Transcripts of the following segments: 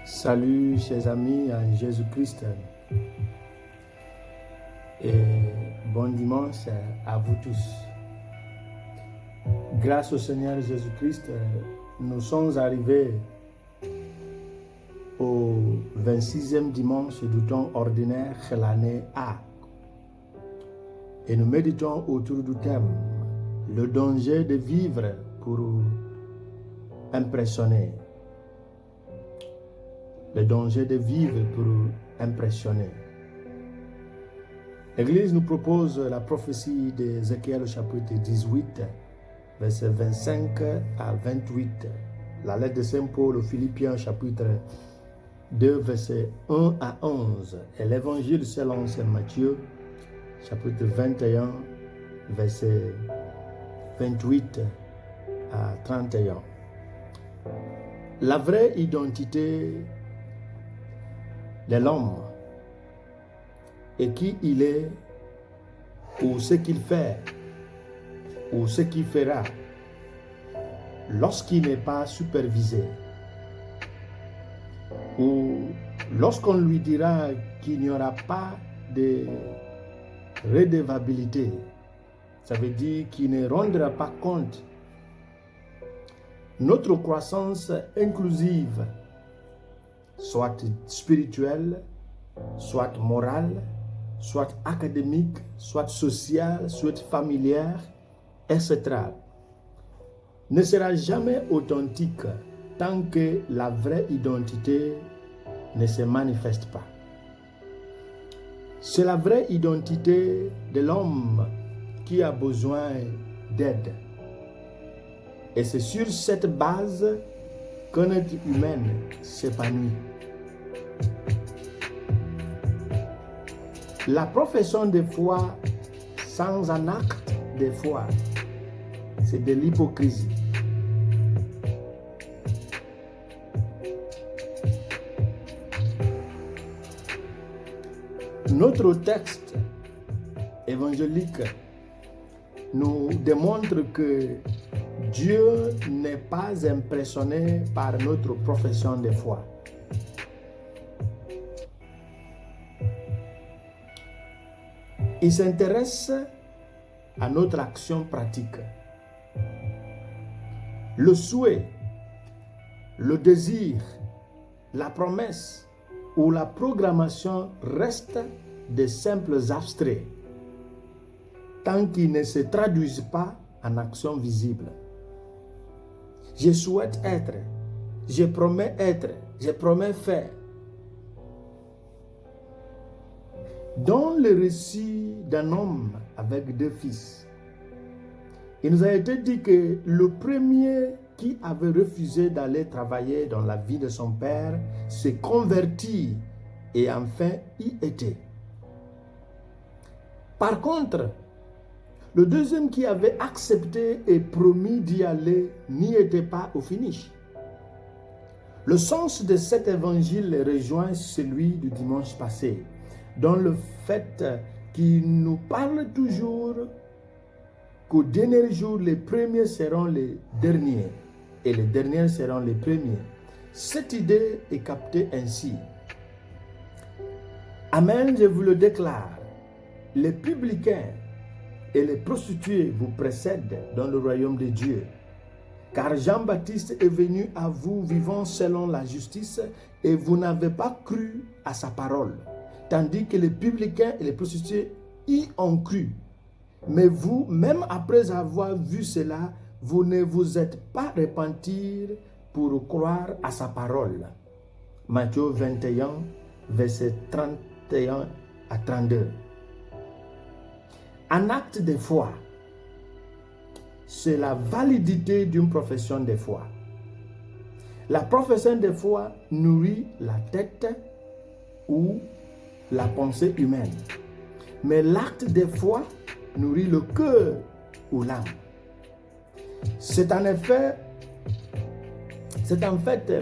Salut chers amis en Jésus-Christ et bon dimanche à vous tous. Grâce au Seigneur Jésus-Christ, nous sommes arrivés au 26e dimanche du temps ordinaire de l'année A. Et nous méditons autour du thème « Le danger de vivre pour impressionner ». Le danger de vivre pour impressionner. L'Église nous propose la prophétie d'Ézéchiel chapitre 18, versets 25 à 28. La lettre de Saint Paul aux Philippiens chapitre 2, versets 1 à 11. Et l'Évangile selon Saint Matthieu chapitre 21, versets 28 à 31. La vraie identité de l'homme et qui il est ou ce qu'il fait ou ce qu'il fera lorsqu'il n'est pas supervisé ou lorsqu'on lui dira qu'il n'y aura pas de redevabilité, ça veut dire qu'il ne rendra pas compte. Notre croissance inclusive, soit spirituelle, soit morale, soit académique, soit sociale, soit familière, etc., ne sera jamais authentique tant que la vraie identité ne se manifeste pas. C'est la vraie identité de l'homme qui a besoin d'aide. Et c'est sur cette base qu'un être humain s'épanouit. La profession de foi sans un acte de foi, c'est de l'hypocrisie. Notre texte évangélique nous démontre que Dieu n'est pas impressionné par notre profession de foi. Il s'intéresse à notre action pratique. Le souhait, le désir, la promesse ou la programmation restent de simples abstraits tant qu'ils ne se traduisent pas en action visible. Je souhaite être, je promets faire. Dans le récit d'un homme avec deux fils, il nous a été dit que le premier qui avait refusé d'aller travailler dans la vie de son père s'est converti et enfin y était. Par contre, le deuxième qui avait accepté et promis d'y aller n'y était pas au finish. Le sens de cet évangile rejoint celui du dimanche passé, dans le fait qu'il nous parle toujours qu'au dernier jour, les premiers seront les derniers et les derniers seront les premiers. Cette idée est captée ainsi. Amen, je vous le déclare, les publicains et les prostituées vous précèdent dans le royaume de Dieu. Car Jean-Baptiste est venu à vous vivant selon la justice et vous n'avez pas cru à sa parole. Tandis que les publicains et les prostituées y ont cru. Mais vous, même après avoir vu cela, vous ne vous êtes pas repentis pour croire à sa parole. Matthieu 21, versets 31 à 32. Un acte de foi, c'est la validité d'une profession de foi. La profession de foi nourrit la tête ou la pensée humaine. Mais l'acte de foi nourrit le cœur ou l'âme. C'est en fait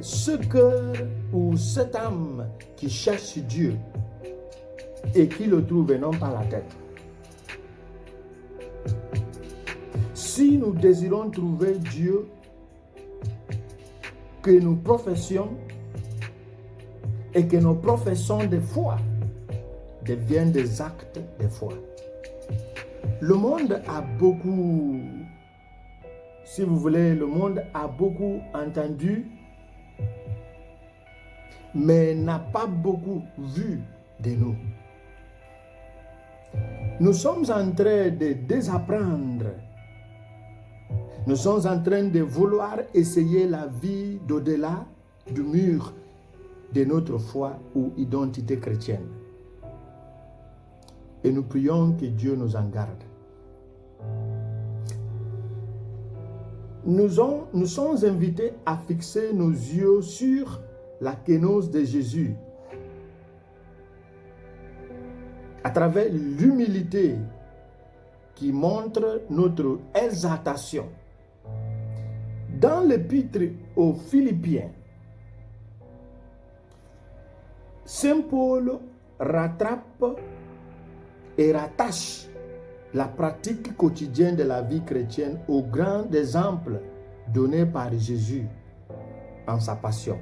ce cœur ou cette âme qui cherche Dieu et qui le trouve et non pas la tête. Si nous désirons trouver Dieu que nous professions, et que nos professions de foi deviennent des actes de foi. Le monde a beaucoup, si vous voulez, le monde a beaucoup entendu, mais n'a pas beaucoup vu de nous. Nous sommes en train de désapprendre. Nous sommes en train de vouloir essayer la vie d'au-delà du mur de notre foi ou identité chrétienne. Et nous prions que Dieu nous en garde. Nous sommes invités à fixer nos yeux sur la kénose de Jésus à travers l'humilité qui montre notre exaltation. Dans l'épître aux Philippiens, Saint Paul rattrape et rattache la pratique quotidienne de la vie chrétienne au grand exemple donné par Jésus en sa passion.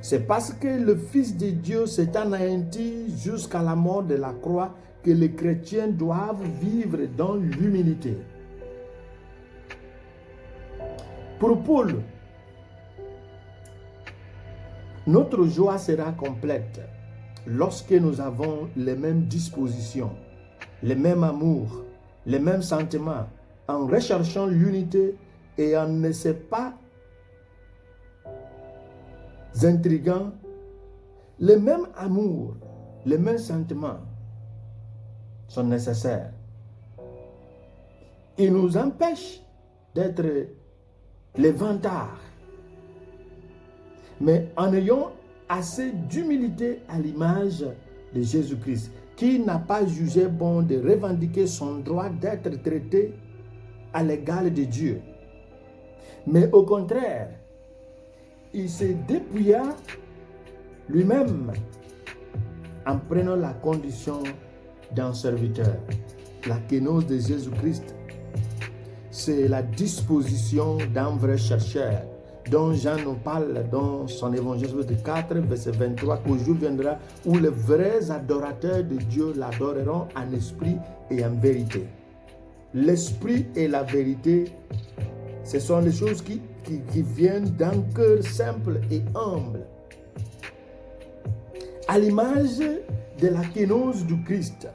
C'est parce que le Fils de Dieu s'est anéanti jusqu'à la mort de la croix que les chrétiens doivent vivre dans l'humilité. Pour Paul, notre joie sera complète lorsque nous avons les mêmes dispositions, les mêmes amours, les mêmes sentiments, en recherchant l'unité et en ne s'est pas intrigants, les mêmes amours, les mêmes sentiments sont nécessaires. Ils nous empêchent d'être les vantards, mais en ayant assez d'humilité à l'image de Jésus-Christ, qui n'a pas jugé bon de revendiquer son droit d'être traité à l'égal de Dieu, mais au contraire, il se dépouilla lui-même en prenant la condition d'un serviteur. La kénose de Jésus-Christ, c'est la disposition d'un vrai chercheur, dont Jean nous parle dans son évangile de 4, verset 23, qu'au jour viendra où les vrais adorateurs de Dieu l'adoreront en esprit et en vérité. L'esprit et la vérité, ce sont des choses qui viennent d'un cœur simple et humble. À l'image de la kénose du Christ,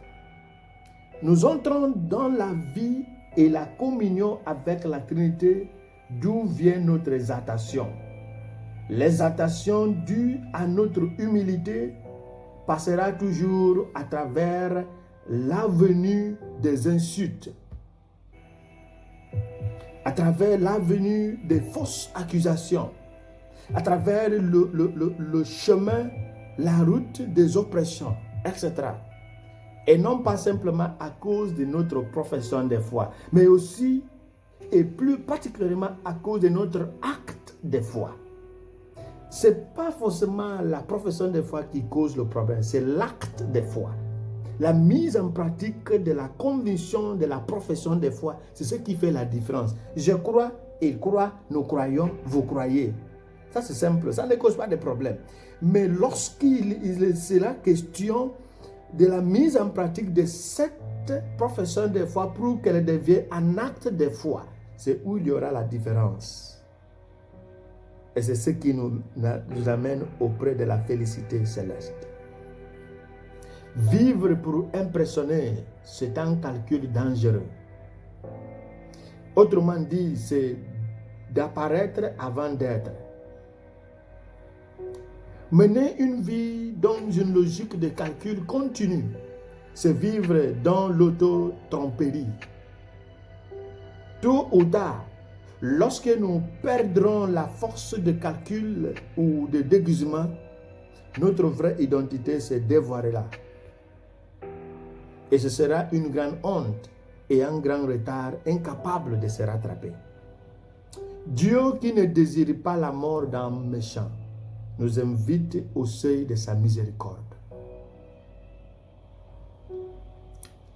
nous entrons dans la vie et la communion avec la Trinité, d'où vient notre exaltation. L'exaltation due à notre humilité passera toujours à travers la venue des insultes, à travers la venue des fausses accusations, à travers le chemin, la route des oppressions, etc. Et non pas simplement à cause de notre profession de foi, mais aussi et plus particulièrement à cause de notre acte de foi. Ce n'est pas forcément la profession de foi qui cause le problème, c'est l'acte de foi. La mise en pratique de la conviction de la profession de foi, c'est ce qui fait la différence. Je crois, il croit, nous croyons, vous croyez. Ça c'est simple, ça ne cause pas de problème. Mais lorsqu'il sera question de la mise en pratique de cette profession de foi pour qu'elle devienne un acte de foi, c'est où il y aura la différence. Et c'est ce qui nous amène auprès de la félicité céleste. Vivre pour impressionner, c'est un calcul dangereux. Autrement dit, c'est d'apparaître avant d'être. Mener une vie dans une logique de calcul continu, c'est vivre dans l'auto-tromperie. Tôt ou tard, lorsque nous perdrons la force de calcul ou de déguisement, notre vraie identité se dévoilera. Et ce sera une grande honte et un grand retard incapable de se rattraper. Dieu qui ne désire pas la mort d'un méchant nous invite au seuil de sa miséricorde.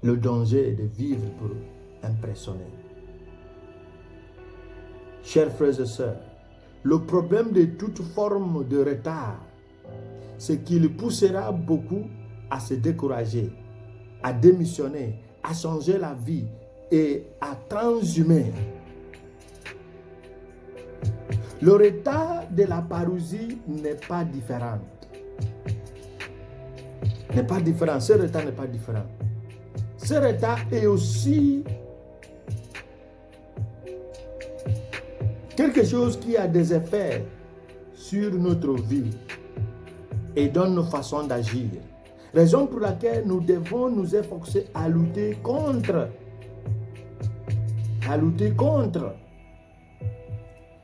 Le danger est de vivre pour impressionner. Chers frères et sœurs, le problème de toute forme de retard, ce qui le poussera beaucoup à se décourager, à démissionner, à changer la vie et à transhumer. Leur état de la parousie n'est pas différent. Leur état n'est pas différent. Leur état est aussi quelque chose qui a des effets sur notre vie et dans nos façons d'agir. Raison pour laquelle nous devons nous efforcer à lutter contre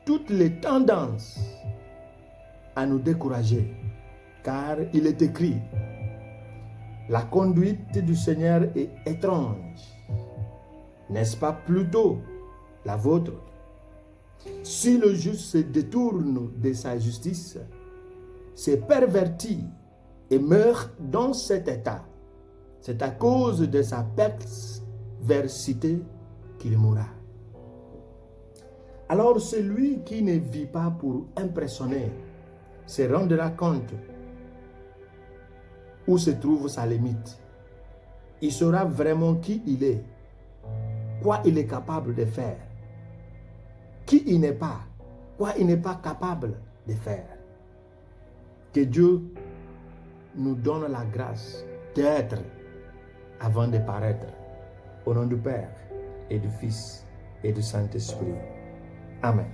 toutes les tendances à nous décourager. Car il est écrit, la conduite du Seigneur est étrange. N'est-ce pas plutôt la vôtre? Si le juste se détourne de sa justice, se pervertit et meurt dans cet état, c'est à cause de sa perversité qu'il mourra. Alors celui qui ne vit pas pour impressionner se rendra compte où se trouve sa limite. Il saura vraiment qui il est, quoi il est capable de faire, qui il n'est pas, quoi il n'est pas capable de faire. Que Dieu nous donne la grâce d'être avant de paraître. Au nom du Père et du Fils et du Saint-Esprit. Amen.